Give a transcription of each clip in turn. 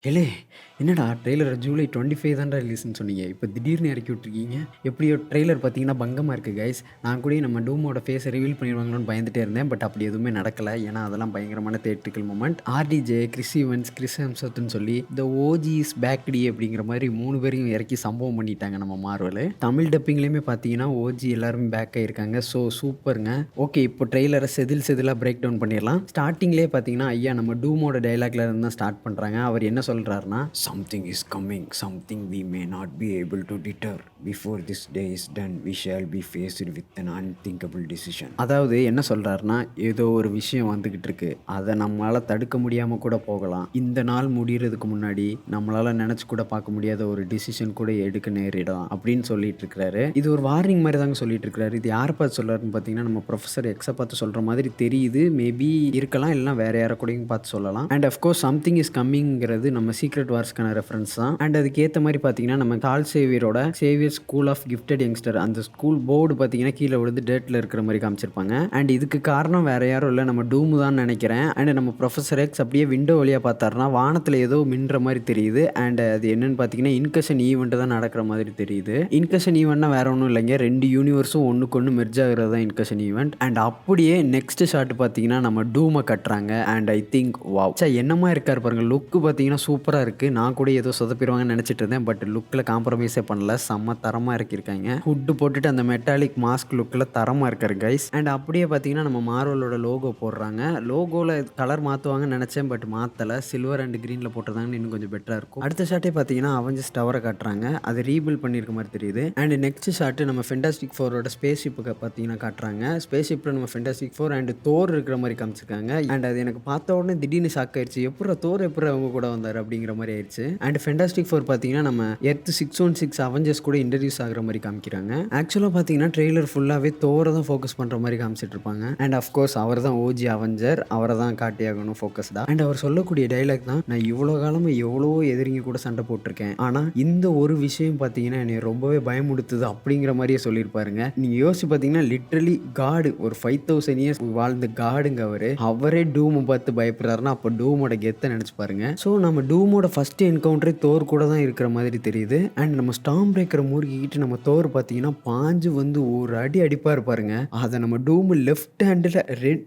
ஏலே என்னடா ட்ரெய்லர ஜூலை 25 தான்டா ரிலீஸ்ன்னு சொன்னீங்க. இப்ப திடீர்னு இறக்கி விட்டுருக்கீங்க. எப்படியோ ட்ரெய்லர் பார்த்தீங்கன்னா பங்கமா இருக்கு கைஸ். நான் கூட நம்ம டூமோட ஃபேஸ ரிவீல் பண்ணிருவாங்களோன்னு பயந்துட்டே இருந்தேன். பட் அப்படி எதுவுமே நடக்கல. ஏன்னா அதெல்லாம் பயங்கரமான theatrical moment. RDJ, Chris Evans, Chris ஹெம்ஸ்வொர்த்ன்னு சொல்லி தி ஓஜி இஸ் பேக் டி அப்படிங்கிற மாரி 3 பேரையும் இறக்கி சம்பவம் பண்ணிட்டாங்க நம்ம மார்வலு. தமிழ் டப்பிங்லயுமே பார்த்தீங்கன்னா ஓஜி எல்லாருமே பேக் ஆயிருக்காங்க. ஸோ சூப்பர்ங்க. ஓகே, இப்போ ட்ரெய்லர செதில் செதிலா பிரேக் டவுன் பண்ணிரலாம். ஸ்டார்ட்டிங்லயே பார்த்தீங்கன்னா ஐயா நம்ம டூமோட டயலாக்ல இருந்து தான் ஸ்டார்ட் பண்றாங்க. அவர் என்ன சொல்றாருன்னா, "Something is coming, something we may not be able to deter. Before this day is done, we shall be faced with an unthinkable decision." அதாவது என்ன சொல்றாருன்னா, ஏதோ ஒரு விஷயம் வந்துகிட்டு இருக்கு. அத நம்மளால தடுக்க முடியாம கூட போகலாம். இந்த நாள் முடியறதுக்கு முன்னாடி நம்மளால நினைச்சு கூட பார்க்க முடியாத ஒரு டிசிஷன் கூட எடுக்க நேரிடலாம் அப்படின்னு சொல்லிட்டு இருக்கிறாரு. இது ஒரு வார்னிங் மாதிரி தாங்க சொல்லிட்டு இருக்கிறாரு. இது யாரை பார்த்து சொல்றாருன்னு பார்த்தீங்கன்னா, நம்ம ப்ரொஃபசர் எக்ஸை பார்த்து சொல்ற மாதிரி தெரியுது. மேபி இருக்கலாம், இல்லைனா வேற யாரை கூடயும் பார்த்து சொல்லலாம். அண்ட் அஃப்கோர்ஸ் சம்திங் இஸ் கம்மிங்கிறது நம்ம சீக்ரெட் வார்ஸ்க்கான ரெஃபரன்ஸ் தான். அண்ட் அதுக்கேற்ற மாதிரி பார்த்தீங்கன்னா, நம்ம கால் சேவியரோட Xavier school of gifted youngster அந்த ஸ்கூல் போர்டு பார்த்தீங்கன்னா கீழே விழுந்து டேட்டில் இருக்கிற மாதிரி காமிச்சிருப்பாங்க. அண்ட் இதுக்கு காரணம் வேற யாரும் இல்லை, நம்ம டூம் தான் நினைக்கிறேன். அண்ட் நம்ம ப்ரொஃபசர் எக்ஸ் அப்படியே விண்டோ வழியாக பார்த்தாருன்னா வானத்தில் ஏதோ மின்ற மாதிரி தெரியுது. அண்ட் அது என்னன்னு பார்த்தீங்கன்னா இன்கஷன் ஈவெண்ட் தான் நடக்கிற மாதிரி தெரியுது. இன்கஷன் ஈவெண்ட்னா வேற ஒன்றும் இல்லைங்க, 2 யூனிவர்ஸும் ஒன்றுக்கு ஒன்று மெர்ஜ் ஆகிறது தான் இன்கஷன் ஈவெண்ட். அண்ட் அப்படியே நெக்ஸ்ட் ஷாட் பார்த்தீங்கன்னா நம்ம டூமை கட்டுறாங்க. அண்ட் ஐ திங்க் வாவ், என்னமா இருக்காரு பாருங்க. லுக்கு பார்த்தீங்கன்னா சூப்பராக இருக்குது. நான் கூட ஏதோ சொதப்பிடுவாங்கன்னு நினச்சிட்டு இருந்தேன். பட் லுக்கில் காம்ப்ரமைஸே பண்ணல. செம்ம தரமாக இறக்கியிருக்காங்க. ஹுட்டு போட்டுட்டு அந்த மெட்டாலிக் மாஸ்க் லுக்கில் தரமாக இருக்காரு கைஸ். அண்ட் அப்படியே பார்த்தீங்கன்னா நம்ம மார்வலோட லோகோ போடுறாங்க. லோகோவில் கலர் மாற்றுவாங்கன்னு நினச்சேன், பட் மாற்றலை. சில்வர் அண்ட் க்ரீனில் போட்டிருந்தாங்கன்னு இன்னும் கொஞ்சம் பெட்டராக இருக்கும். அடுத்த ஷாட்டே பார்த்தீங்கன்னா அவெஞ்சர்ஸ் டவரை காட்டுறாங்க. அதை ரீபில்ட் பண்ணியிருக்க மாதிரி தெரியுது. அண்ட் நெக்ஸ்ட் ஷாட்டு நம்ம ஃபென்டாஸ்டிக் ஃபோரோட ஸ்பேஸ் ஷிப்புக்கு பார்த்தீங்கன்னா காட்டுறாங்க. ஸ்பேஸ் ஷிப்பில் நம்ம ஃபென்டாஸ்டிக் ஃபோர் அண்ட் தோர் இருக்கிற மாதிரி காமிச்சிருக்காங்க. அண்ட் அது எனக்கு பார்த்த உடனே திடீர்னு ஷாக் ஆயிடுச்சு. எப்போ தோர் எப்படி அவங்க கூட வந்தார் அப்படிங்கிற மாதிரி ஆயிடுச்சு. அண்ட் ஃபென்டாஸ்டிக் ஃபோர் பார்த்தீங்கன்னா நம்ம எர்த் 616 அவெஞ்சர்ஸ் கூட இன்ட்ரடியூஸ் ஆகிற மாதிரி காமிக்கிறாங்க. ஆக்சுவலாக பார்த்தீங்கன்னா ட்ரெய்லர் ஃபுல்லாகவே தோரை தான் ஃபோக்கஸ் பண்ணுற மாதிரி காமிச்சிட்டு இருப்பாங்க. அண்ட் அஃப்கோர்ஸ் அவர் தான் ஓஜி அவெஞ்சர், அவரை தான் காட்டியாகணும் ஃபோக்கஸ்டா. அண்ட் அவர் சொல்லக்கூடிய டைலாக் தான், நான் இவ்வளோ காலமாக எவ்வளோ எதிரிங்க கூட சண்டை போட்டிருக்கேன், ஆனால் இந்த ஒரு விஷயம் பார்த்தீங்கன்னா என்னை ரொம்பவே பயமுடுத்துது அப்படிங்கிற மாதிரியே சொல்லியிருப்பாருங்க. நீங்கள் யோசிச்சு பார்த்தீங்கன்னா லிட்ரலி காடு, ஒரு 5000 இயர்ஸ் வாழ்ந்த காடுங்க அவரே டூமை பார்த்து பயப்படுறாருன்னா அப்போ டூமோட கெத்தை நினச்சி பாருங்க. ஸோ நம்ம டூமோட ஃபர்ஸ்ட் என்கவுண்டரே தோர் கூட தான் இருக்கிற மாதிரி தெரியுது. அண்ட் நம்ம ஸ்டாம் பிரேக்கரை மூழ்கிக்கிட்டு நம்ம தோர் பார்த்தீங்கன்னா பாஞ்சு வந்து ஒரு அடி அடிப்பா இருப்பாருங்க. அதை நம்ம டூம் லெஃப்ட் ஹேண்டில்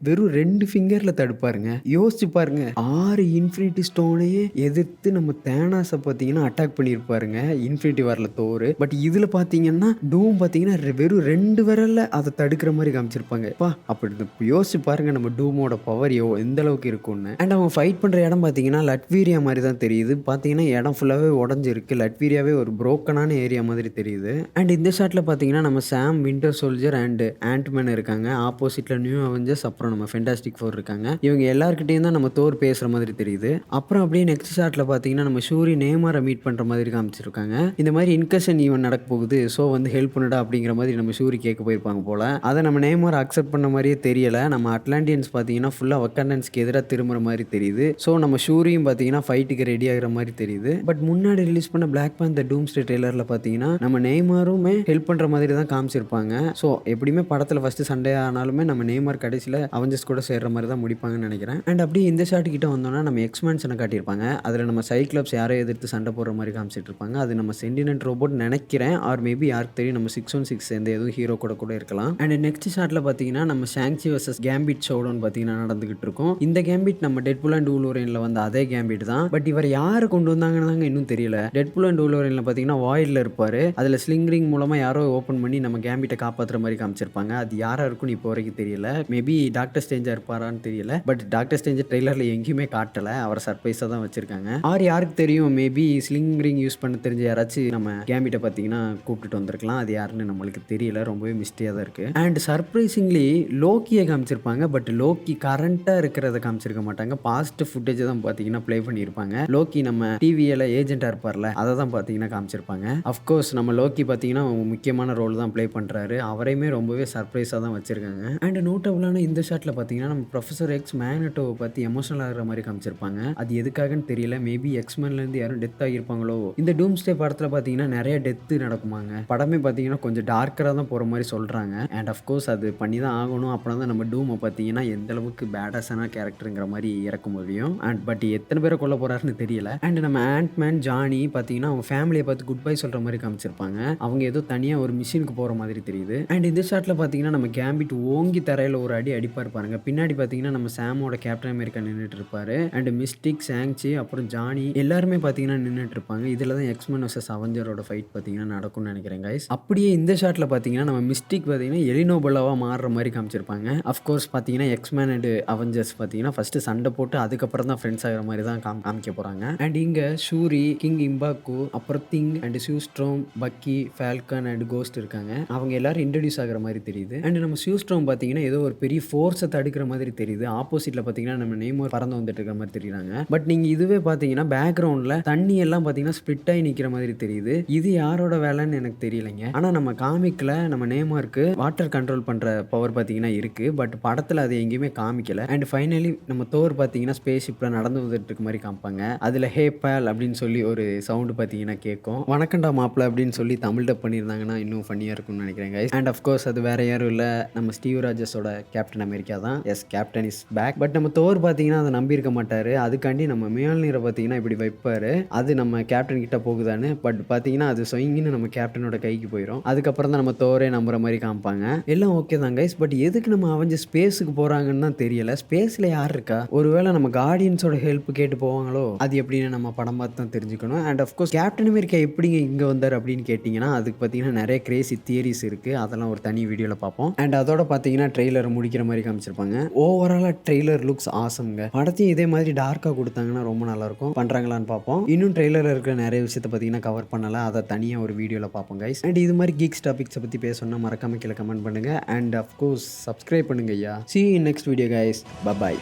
வெறும் 2 ஃபிங்கரில் தடுப்பாருங்க. யோசிச்சு பாருங்க, 6 இன்ஃபினிட்டி ஸ்டோனையே எதிர்த்து நம்ம தேனாஸை பார்த்தீங்கன்னா அட்டாக் பண்ணியிருப்பாருங்க இன்ஃபினிட்டி வாரில் தோர். பட் இதில் பார்த்தீங்கன்னா டூம் பார்த்தீங்கன்னா வெறும் 2 விரல்ல அதை தடுக்கிற மாதிரி காமிச்சிருப்பாங்க. அப்படி யோசிச்சு பாருங்க நம்ம டூமோட பவர் எந்த அளவுக்கு இருக்கும்னு. அண்ட் அவங்க ஃபைட் பண்ணுற இடம் பார்த்தீங்கன்னா லட்வீரியா மாதிரி தான் தெரியுது. பார்த்தீங்கன்னா இடம் ஃபுல்லாகவே உடஞ்சிருக்கு. லட்வீரியாவே ஒரு புரோக்கனான ஏரியா மாதிரி தெரியுது. அண்ட் இந்த ஷாட்டில் பார்த்தீங்கன்னா நம்ம சாம், விண்டர் சோல்ஜர் அண்ட் ஆண்ட்மேன் இருக்காங்க. ஆப்போசிட்டில் நியூ அவெஞ்சர்ஸ், அப்புறம் நம்ம ஃபென்டாஸ்டிக் ஃபோர் இருக்காங்க. இவங்க எல்லாருக்கிட்டையும் தான் நம்ம தோர் பேசுகிற மாதிரி தெரியுது. அப்புறம் அப்படியே நெக்ஸ்ட் ஷாட்டில் பார்த்தீங்கன்னா நம்ம ஷூரி நேமாரை மீட் பண்ணுற மாதிரி காமிச்சிருக்காங்க. இந்த மாதிரி இன்கஷன் ஈவென்ட் நடக்க போகுது, ஸோ வந்து ஹெல்ப் பண்ணுடா அப்படிங்கிற மாதிரி நம்ம ஷூரி கேட்க போயிருப்பாங்க போல. அதை நம்ம நேமாரை அக்செப்ட் பண்ண மாதிரியே தெரியல. நம்ம அட்லாண்டியன்ஸ் பார்த்தீங்கன்னா ஃபுல்லாக வக்காண்டன்ஸ்க்கு எதிராக திரும்புற மாதிரி தெரியுது. ஸோ நம்ம ஷூரியும் பார்த்தீங்கன்னா ஃபைட்டுக்கு ரெடி ஆகிற மாதிரி தெரியுது. பட் முன்னாடி ரிலீஸ் பண்ண பிளாக் பேந்தர் டூம்ஸ்டே ட்ரெய்லரில் பார்த்தீங்கன்னா நம்ம நெய்மாருமே ஹெல்ப் பண்ணுற மாதிரி தான் காமிச்சிருப்பாங்க. ஸோ எப்படியுமே படத்தில் ஃபஸ்ட்டு சண்டே ஆனாலுமே நம்ம நெய்மார் கடைசியில் அவெஞ்சர்ஸ் கூட சேர்ற மாதிரி தான் முடிப்பாங்கன்னு நினைக்கிறேன். அண்ட் அப்படியே இந்த ஷாட் கிட்ட வந்தோம்னா நம்ம எக்ஸ்மேன்ஷனை காட்டியிருப்பாங்க. அதில் நம்ம சைக்ளப்ஸ் யாரை எதிர்த்து சண்டை போடுற மாதிரி காமிச்சிட்டு இருப்பாங்க. அது நம்ம சென்டினென்ட் ரோபோட் நினைக்கிறேன். ஆர் மேபி யாருக்கு தெரியும், நம்ம 616 சேர்ந்த எதுவும் ஹீரோ கூட இருக்கலாம். அண்ட் நெக்ஸ்ட் ஷாட்டில் பார்த்தீங்கன்னா நம்ம ஷாங்சி வர்சஸ் கேம்பிட் ஷோடவுன் பார்த்தீங்கன்னா நடந்துகிட்டு இருக்கும். இந்த கேம்பிட் நம்ம டெட்பூல் அண்ட் வூல்வரைன்ல வந்த அதே கேம்பிட் தான். பட் இவர் யாரை கொண்டு வந்தாங்கன்னு இன்னும் தெரியல. டெட்பூல் அண்ட் வூல்வரைன்ல பார்த்தீங்கன்னா வாய்டில் இருப்பார். அதில் ஸ்லிங்கரிங் மூலமாக யாரோ ஓப்பன் பண்ணி நம்ம கேம்பிட்டை காப்பாற்றுற மாதிரி காமிச்சிருப்பாங்க. அது யாராக இருக்குன்னு இப்போ வரைக்கும் தெரியல. மேபி டாக்டர் ஸ்ட்ரேஞ்சாக இருப்பாரான்னு தெரியல. பட் டாக்டர் ஸ்ட்ரேஞ்ச் ட்ரெய்லரில் எங்கேயுமே காட்டலை. அவரை சர்ப்ரைஸாக தான் வச்சிருக்காங்க. யாருக்கு தெரியும், மேபி ஸ்லிங்கரிங் யூஸ் பண்ண தெரிஞ்ச யாராச்சும் நம்ம கேம்பிட்டை பார்த்தீங்கன்னா கூப்பிட்டுட்டு வந்திருக்கலாம். அது யாருன்னு நம்மளுக்கு தெரியல. ரொம்பவே மிஸ்டேக்காக தான் இருக்குது. அண்ட் சர்ப்ரைசிங்லி லோக்கியை காமிச்சிருப்பாங்க. பட் லோக்கி கரண்ட்டாக இருக்கிறத காமிச்சிருக்க மாட்டாங்க. பாஸ்ட் ஃபுட்டேஜ் தான் பார்த்தீங்கன்னா ப்ளே பண்ணியிருப்பாங்க. லோக்கி நம்ம டிவியில் ஏஜென்ட்டாக இருப்பார்ல, அதை தான் பார்த்தீங்கன்னா காமிச்சிருப்பாங்க. அஃப்கோர்ஸ் நம்ம நம்ம லோக்கி பார்த்தீங்கன்னா முக்கியமான ரோல் தான் ப்ளே பண்ணுறாரு. அவரையுமே ரொம்பவே சர்ப்ரைஸாக தான் வச்சுருக்காங்க. அண்ட் நோட்டபுளான இந்த ஷாட்டில் பார்த்தீங்கன்னா நம்ம ப்ரொஃபசர் எக்ஸ் மேக்னெட்டோவை பற்றி எமோஷனல் ஆகிற மாதிரி காமிச்சிருப்பாங்க. அது எதுக்காகன்னு தெரியல. மேபி எக்ஸ்மேன்லேருந்து யாரும் டெத் ஆகியிருப்பாங்களோ. இந்த டூம்ஸ்டே படத்தில் பார்த்தீங்கன்னா நிறைய டெத்து நடக்குமாங்க. படமே பார்த்தீங்கன்னா கொஞ்சம் டார்க்கராக தான் போகிற மாதிரி சொல்கிறாங்க. அண்ட் அஃப்கோர்ஸ் அது பண்ணி தான் ஆகணும். அப்புறம் தான் நம்ம டூமை பார்த்தீங்கன்னா எந்த அளவுக்கு பேடாஸான கேரக்டருங்கிற மாதிரி இறக்க முடியும். அண்ட் பட் எத்தனை பேரை கொல்ல போகிறாருன்னு தெரியல. அண்ட் நம்ம ஆண்ட்மேன் ஜானி பார்த்தீங்கன்னா அவங்க ஃபேமிலியை பார்த்து குட் பை சொல்கிற மாதிரி காமிச்சிருப்பாங்க. அவங்க ஏதோ தனியாக ஒரு மிஷினுக்கு போகிற மாதிரி தெரியுது. அண்ட் இந்த ஷாட்டில் பார்த்தீங்கன்னா நம்ம கேம்பிட் ஓங்கி தரையில் ஒரு அடி அடிப்பார் பாருங்க. பின்னாடி பார்த்தீங்கன்னா நம்ம சாமோட கேப்டன் அமெரிக்கா நின்றுட்டு இருப்பாரு. அண்ட் மிஸ்டிக், சாங்சி, அப்புறம் ஜானி எல்லாருமே பார்த்தீங்கன்னா நின்றுட்டு இருப்பாங்க. இதில் தான் எக்ஸ்மேன் வர்சஸ் அவெஞ்சரோட ஃபைட் பார்த்தீங்கன்னா நடக்கும்னு நினைக்கிறேன் கைஸ். அப்படியே இந்த ஷாட்டில் பார்த்தீங்கன்னா நம்ம மிஸ்டிக் பார்த்தீங்கன்னா எலினோபலாவாக மாறுற மாதிரி காமிச்சிருப்பாங்க. அஃப்கோர்ஸ் பார்த்தீங்கன்னா எக்ஸ்மேன் அண்ட் அவெஞ்சர்ஸ் பார்த்தீங்கன்னா ஃபர்ஸ்ட் சண்டை போட்டு அதுக்கப்புறம் தான் ஃப்ரெண்ட்ஸ் ஆகிற மாதிரி தான் காமிக்க போகிறாங்க. அண்ட் இங்கே ஷூரி, கிங் இம்பாக்கு, அப்புறம் திங் அண்ட் ஷூஸ்ட்ரோம், பக்கி, ஃபால்கன் அண்ட் கோஸ்ட் இருக்காங்க. அவங்க எல்லாரும் இன்ட்ரடியூஸ் ஆகிற மாதிரி தெரியுது. அண்ட் நம்ம ஷூஸ்ட்ரோம் பார்த்தீங்கன்னா ஏதோ ஒரு பெரிய ஃபோர்ஸை தடுக்கிற மாதிரி தெரியுது. ஆப்போசிட்டில் பார்த்தீங்கன்னா நம்ம நெய்மர் பறந்து வந்துட்டு இருக்கிற மாதிரி தெரியுறாங்க. பட் நீங்கள் இதுவே பார்த்தீங்கன்னா பேக்ரவுண்டில் தண்ணி எல்லாம் பார்த்தீங்கன்னா ஸ்ப்ளிட் ஆகி நிற்கிற மாதிரி தெரியுது. இது யாரோட வேலைன்னு எனக்கு தெரியலைங்க. ஆனால் நம்ம காமிக்கில் நம்ம நேமாருக்கு வாட்டர் கண்ட்ரோல் பண்ணுற பவர் பார்த்தீங்கன்னா இருக்குது. பட் படத்தில் அது எங்கேயுமே காமிக்கல. அண்ட் ஃபைனலி நம்ம தோர் பார்த்தீங்கன்னா ஸ்பேஸ் ஷிப்பில் நடந்து வந்துட்டு இருக்க மாதிரி காமிப்பாங்க. அதில் ஹே பேல் அப்படின்னு சொல்லி ஒரு சவுண்டு பார்த்தீங்கன்னா கேட்கும். வணக்கண்டா மாப்பிள்ள அப்படின்னு சொல்லி தமிழ் டப் பண்ணியிருந்தாங்கன்னா இன்னும் ஃபன்னியாக இருக்கும்னு நினைக்கிறேன் கைஸ். அண்ட் அஃப்கோர்ஸ் அது வேற யாரும் இல்லை, நம்ம ஸ்டீவ் ராஜஸோட கேப்டன் அமெரிக்கா தான். Yes, captain is back. But நம்ம தோர் பார்த்தீங்கன்னா அதை நம்பி இருக்க மாட்டார். அதுக்காண்டி நம்ம மியால்நீரை பார்த்தீங்கன்னா இப்படி வைப்பார். அது நம்ம கேப்டன் கிட்ட போகுதான்னு. பட் பார்த்தீங்கன்னா அது சொயிங்கன்னு நம்ம கேப்டனோட கைக்கு போயிடும். அதுக்கப்புறம் தான் நம்ம தோரே நம்புற மாதிரி காமிப்பாங்க. எல்லாம் ஓகே தான் கைஸ். பட் எதுக்கு நம்ம அவஞ்ச ஸ்பேஸுக்கு போகிறாங்கன்னு தான் தெரியல. ஸ்பேஸில் யார் இருக்கா? ஒருவேளை நம்ம கார்டியன்ஸோட ஹெல்ப் கேட்டு போவாங்களோ? அது எப்படின்னு நம்ம படம் பார்த்து தான் தெரிஞ்சுக்கணும். அண்ட் அஃப்கோர்ஸ் கேப்டன் அமெரிக்கா எப்படிங்க இங்கே வந்தார் அப்படின்னு கேட்டிங்கன்னா அதுக்கு பார்த்தீங்கன்னா நிறைய கிரேசி தியரிஸ் இருக்குது. அதெல்லாம் ஒரு தனி வீடியோவில் பார்ப்போம். அண்ட் அதோட பார்த்தீங்கன்னா ட்ரெய்லர் முடிக்கிற மாதிரி காமிச்சிருப்பாங்க. ஓவராலாக ட்ரெய்லர் லுக்ஸ் ஆசம்ங்க. படத்தையும் இதே மாதிரி டார்க்காக கொடுத்தாங்கன்னா ரொம்ப நல்லாயிருக்கும். பண்ணுறாங்களான்னு பார்ப்போம். இன்னும் ட்ரெய்லரில் இருக்கிற நிறைய விஷயத்தை பார்த்தீங்கன்னா கவர் பண்ணல. அதை தனியாக ஒரு வீடியோவில் பார்ப்போம் கைஸ். அண்ட் இது மாதிரி கீக்ஸ் டாபிக்ஸை பற்றி பேசணும்னா மறக்காம கீழே கமெண்ட் பண்ணுங்கள். அண்ட் அஃப்கோர்ஸ் சப்ஸ்கிரைப் பண்ணுங்க ஐயா. See you in next video guys. Bye bye.